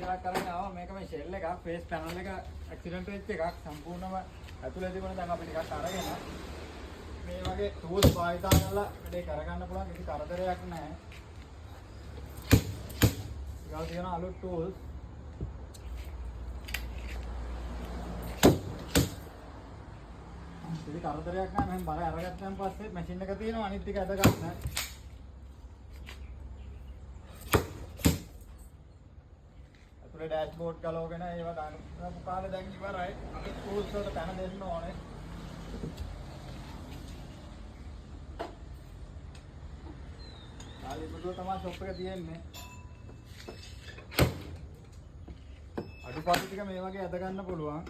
එකක් කරගෙන ආවා. මේක මේ ෂෙල් එකක්, ෆේස් පැනල් එක ඇක්සිඩන්ට් වෙච්ච එකක්. සම්පූර්ණම ඇතුලේ තිබුණ දැන් අපි ටිකක් අරගෙන මේ වගේ ටූල්ස් භාවිතා කරලා වැඩේ කරගන්න පුළුවන්. කිසි කරදරයක් නැහැ. ඊගාව තියෙන අලුත් ටූල්ස්. කිසි කරදරයක් නැහැ. මම බර අරගත්තන් පස්සේ මැෂින් එක තියෙනවා. අනිත් ටික ඇද ගන්න. අතුලේ ඩෑෂ්බෝඩ් ගලවගෙන ඒවා දාන්න කාලේ දැන් ඉවරයි. අපි ටූල්ස් වලට පැන දෙන්න ඕනේ. කාලේ බුදුව තමයි ෂොප් එක තියෙන්නේ. අඩුපාඩු ටික මේ වගේ ඇද ගන්න පුළුවන්.